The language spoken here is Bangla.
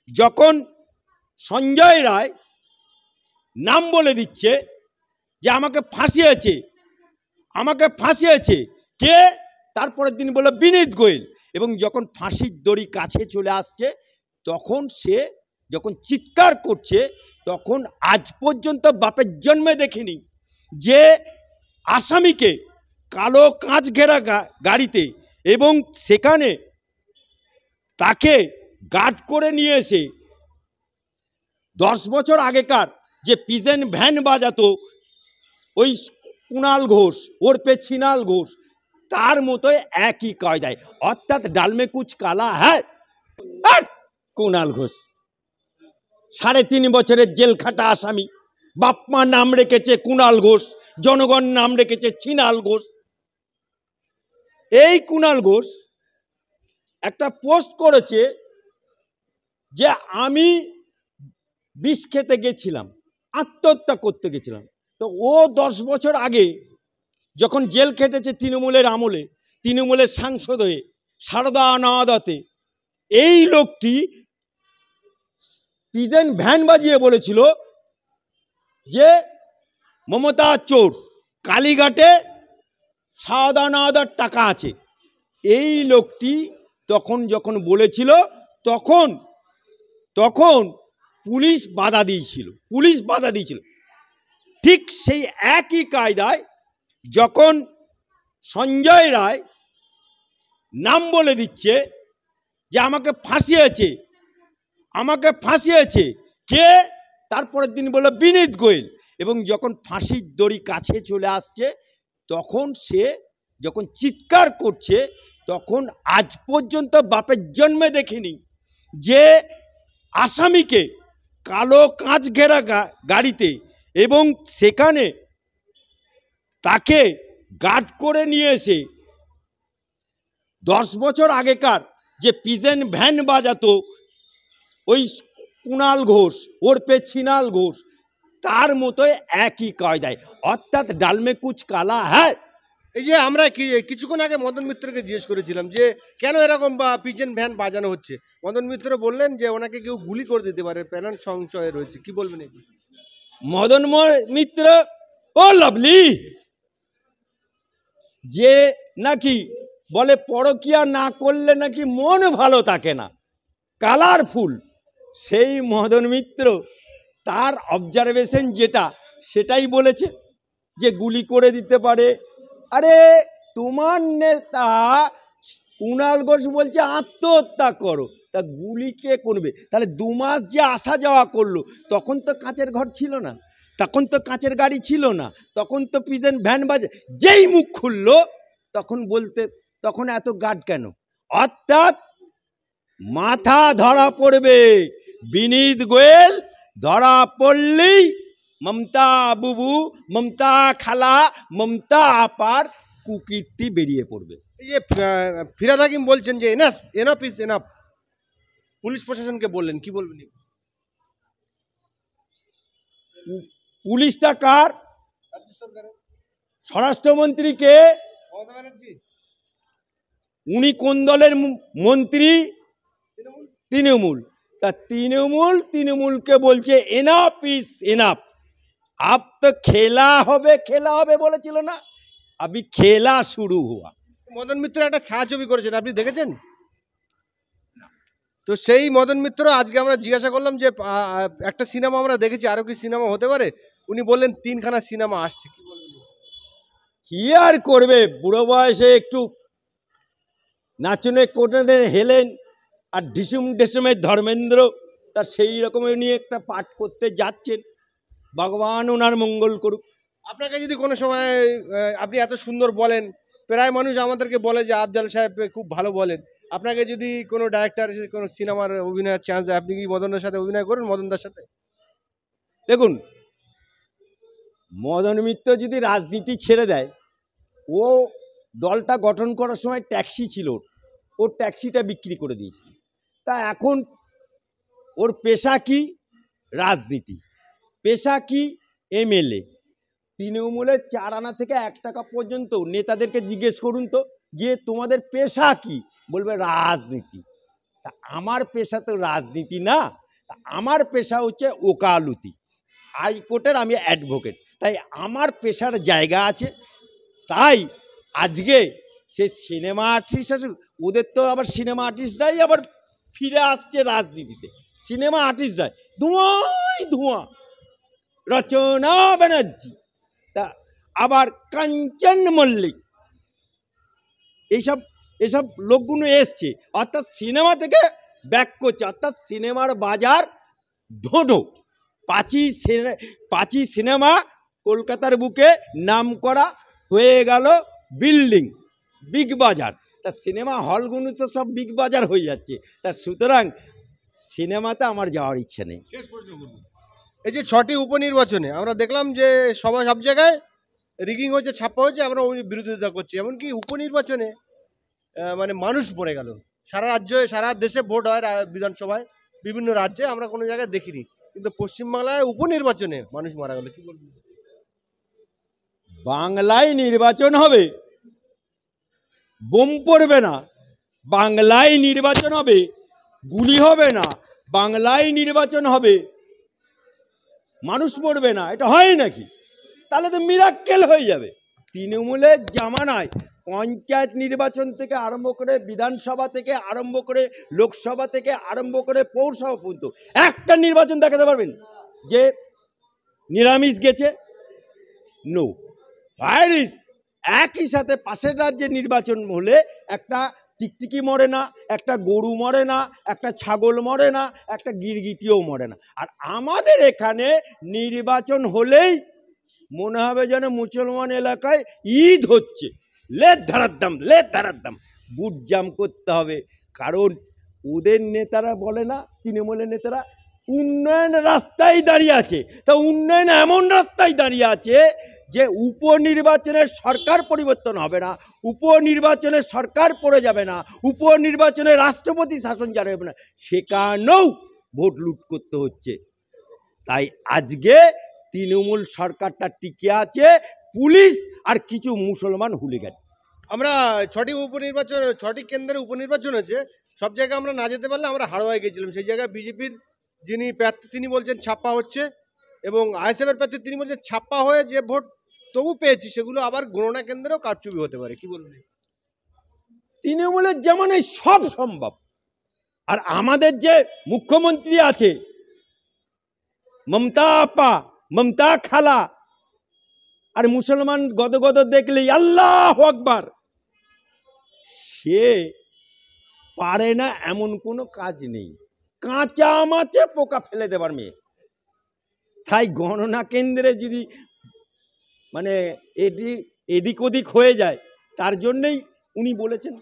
যখন সঞ্জয় রায় নাম বলে দিচ্ছে যে আমাকে ফাঁসিয়েছে কে, তারপরের দিন বলল বিনীত গোয়েল। এবং যখন ফাঁসির দড়ি কাছে চলে আসছে তখন সে যখন চিৎকার করছে, তখন আজ পর্যন্ত বাপের জন্মে দেখিনি যে আসামিকে কালো কাঁচ ঘেরা গাড়িতে এবং সেখানে তাকে গার্ড করে নিয়ে এসে 10 বছর আগেকার যে পিজেন ভ্যান বাজাতো ওই কুণাল ঘোষ ওরপে ছিনাল ঘোষ, তার মতোই একই কায়দায়, অর্থাৎ ডালমে কুচ কালা হ্যাঁ। কুণাল ঘোষ 3.5 বছরের জেল খাটা আসামি, বাপমা নাম রেখেছে কুণাল ঘোষ, জনগণ নাম রেখেছে ছিনাল ঘোষ। এই কুণাল ঘোষ একটা পোস্ট করেছে যে আমি বিষ খেতে গেছিলাম, আত্মহত্যা করতে গেছিলাম। তো ও 10 বছর আগে যখন জেল খেটেছে তৃণমূলের আমলে, তৃণমূলের সাংসদ হয়ে সারদা নাওদাতে, এই লোকটি পিজেন ভ্যান বাজিয়ে বলেছিল যে মমতা চোর, কালীঘাটে সারদা নাওদার টাকা আছে। এই লোকটি তখন যখন বলেছিল তখন পুলিশ বাধা দিয়েছিল। ঠিক সেই একই কায়দায় যখন সঞ্জয় রায় নাম বলে দিচ্ছে যে আমাকে ফাঁসিয়েছে কে, তারপরের দিন বলল বিনীত গোয়েল। এবং যখন ফাঁসির দড়ি কাছে চলে আসছে তখন সে যখন চিৎকার করছে, তখন আজ পর্যন্ত বাপের জন্মে দেখিনি যে আসামিকে কালো কাঁচ ঘেরা গাড়িতে এবং সেখানে তাকে গার্ড করে নিয়ে এসে 10 বছর আগেকার যে পিজেন ভ্যান বাজাতো ওই কুণাল ঘোষ ওরপে ছিনাল ঘোষ, তার মতোই একই কায়দায়, অর্থাৎ ডালমে কুচ কালা হ্যাঁ। এই যে আমরা কিছুক্ষণ আগে মদন মিত্রকে জিজ্ঞেস করেছিলাম যে কেন এরকম পিজেন ভ্যান বাজানো হচ্ছে, মদন মিত্র বললেন যে ওনাকে কেউ গুলি করে দিতে পারে, প্যানেল সংশয় রয়েছে। কি বলবেন? মদন মিত্র ও লাভলি যে নাকি বলে পরকিয়া না করলে নাকি মন ভালো থাকে না, কালারফুল, সেই মদন মিত্র তার অবজারভেশন যেটা সেটাই বলেছে যে গুলি করে দিতে পারে। আরে তোমার নেতা কুণাল ঘোষ বলছে আত্মহত্যা করো, তা গুলি কে করবে? তাহলে 2 মাস যে আসা যাওয়া করলো, তখন তো কাঁচের ঘর ছিল না, তখন তো কাঁচের গাড়ি ছিল না, তখন তো পিজেন ভ্যান বাজে, যেই মুখ খুললো তখন এত গার্ড কেন? অর্থাৎ মাথা ধরা পড়বে, বিনীত গোয়েল ধরা পড়লেই মমতা বুবু, মমতা খালা, মমতা আপার কুকীর্তি বেরিয়ে পড়বে। এই যে ফিরহাদ হাকিম বলছেন যে এনাফ ইজ এনাফ, পুলিশ প্রশাসনকে বললেন, কি বলবেন? পুলিশটা কার? স্বরাষ্ট্রমন্ত্রীকে। উনি কোন দলের মন্ত্রী? তৃণমূল। তা তৃণমূলকে বলছে এনাফ ইজ এনাফ, আপ তো খেলা হবে বলেছিল না, আবি খেলা শুরু হুয়া। মদন মিত্র একটা ছায়াছবি করেছেন, আপনি দেখেছেন? তো সেই মদন মিত্র আজকে আমরা জিজ্ঞাসা করলাম যে একটা সিনেমা আমরা দেখেছি, আরো কি সিনেমা হতে পারে? উনি বললেন 3খানা সিনেমা আসছে। কি বলবেন? কি আর করবে, বুড়ো বয়সে একটু নাচনে কোটনে হেলেন, আর ঢিসুমের ধর্মেন্দ্র তার সেই রকমের নিয়ে একটা পাঠ করতে যাচ্ছেন, ভগবান ওনার মঙ্গল করুক। আপনাকে যদি কোনো সময় আপনি এত সুন্দর বলেন, প্রায় মানুষ আমাদেরকে বলে যে আফজাল সাহেব খুব ভালো বলেন, আপনাকে যদি কোনো ডাইরেক্টর এসে কোনো সিনেমার অভিনয়ের চান্স দেয়, আপনি কি মদনদার সাথে অভিনয় করুন? মদনদার সাথে দেখুন, মদন মিত্র যদি রাজনীতি ছেড়ে দেয়, ও দলটা গঠন করার সময় ট্যাক্সি ছিল, ওর ট্যাক্সিটা বিক্রি করে দিয়েছিল। তা এখন ওর পেশা কি? রাজনীতি। পেশা কি? এমএলএ। তৃণমূলের 4 আনা থেকে 1 টাকা পর্যন্ত নেতাদেরকে জিজ্ঞেস করুন তো যে তোমাদের পেশা কি, বলবে রাজনীতি। তা আমার পেশা তো রাজনীতি না, তা আমার পেশা হচ্ছে ওকালতি, হাইকোর্টের আমি অ্যাডভোকেট, তাই আমার পেশার জায়গা আছে। তাই আজকে সে সিনেমা আর্টিস্ট আছে, ওদের তো আবার সিনেমা আর্টিস্টরাই আবার ফিরে আসছে রাজনীতিতে। সিনেমা আর্টিস্টরাই ধোঁয়াই ধোঁয়া, রচনা ব্যানার্জি, তা আবার কাঞ্চন মল্লিক, এইসব এসব লোকগুলো এসছে, অর্থাৎ সিনেমা থেকে ব্যাক করছে, অর্থাৎ সিনেমার বাজার ঢোঢো। পাঁচি সিনেমা কলকাতার বুকে নামকরা হয়ে গেল বিল্ডিং, বিগ বাজার। তা সিনেমা হলগুলো তো সব বিগ বাজার হয়ে যাচ্ছে, তা সুতরাং সিনেমাতে আমার যাওয়ার ইচ্ছে নেই। শেষ প্রশ্ন করব, এই যে 6টি উপনির্বাচনে আমরা দেখলাম যে সব জায়গায় রিগিং হচ্ছে, ছাপ্পা হচ্ছে, আমরা ওই বিরোধিতা করছি। এমনকি উপনির্বাচনে মানে মানুষ মরে গেল। সারা রাজ্যে সারা দেশে ভোট হয় বিধানসভায়, বিভিন্ন রাজ্যে আমরা কোনো জায়গায় দেখিনি, কিন্তু পশ্চিমবাংলায় উপনির্বাচনে মানুষ মারা গেল। কি বলবেন? বাংলায় নির্বাচন হবে, বোম পড়বে না, বাংলায় নির্বাচন হবে, গুলি হবে না, বাংলায় নির্বাচন হবে, মানুষ মরবে না, এটা হয় নাকি? তাহলে তো মিরাক্কেল হয়ে যাবে। তৃণমূলের জামানায় পঞ্চায়েত নির্বাচন থেকে আরম্ভ করে, বিধানসভা থেকে আরম্ভ করে, লোকসভা থেকে আরম্ভ করে, পৌরসভা পর্যন্ত একটা নির্বাচন দেখাতে পারবেন যে নিরামিষ গেছে? নো। ভাইরিস একই সাথে পাশের রাজ্যে নির্বাচন হলে একটা টিকটিকি মরে না, একটা গরু মরে না, একটা ছাগল মরে না, একটা গিরগিটিও মরে না। আর আমাদের এখানে নির্বাচন হলেই মনে হবে যেন মুসলমান এলাকায় ঈদ হচ্ছে, লেট ধারার দাম বুট জাম করতে হবে। কারণ ওদের নেতারা বলে না, তৃণমূলের নেতারা উন্নয়ন রাস্তায় দাঁড়িয়ে আছে, তা উন্নয়ন এমন রাস্তায় দাঁড়িয়ে আছে যে উপনির্বাচনের সরকার পরিবর্তন হবে না, উপনির্বাচনের সরকার পড়ে যাবে না, উপনির্বাচনে রাষ্ট্রপতি শাসন জারি হবে না, সেখানেও ভোট লুট করতে হচ্ছে। তাই আজকে তৃণমূল সরকারটা টিকে আছে পুলিশ আর কিছু মুসলমান হুলিগান। আমরা 6টি কেন্দ্রে উপনির্বাচন হয়েছে, সব জায়গায় আমরা না যেতে পারলে আমরা হাড়োয়ায় গেছিলাম। সেই জায়গায় বিজেপির যিনি প্রার্থী তিনি বলছেন ছাপ্পা হচ্ছে, এবং আইএসএফের প্রার্থী তিনি বলছেন ছাপ্পা হয়ে যে ভোট তবু পেয়েছি সেগুলো আবার গণনা কেন্দ্রেও কারচুপি হতে পারে। কি বলবেন? তৃণমূলের যেমন সব সম্ভব। আর আমাদের যে মুখ্যমন্ত্রী আছে মমতা আপা, মমতা খালা, আর মুসলমান গদগদ দেখলেই আল্লাহু আকবার, সে পারে না এমন কোনো কাজ নেই, কাঁচা মাছে পোকা ফেলে দেবার মেয়ে। তাই গণনা কেন্দ্রে যদি মানে এদিক ওদিক হয়ে যায়, তার জন্যই উনি বলেছেন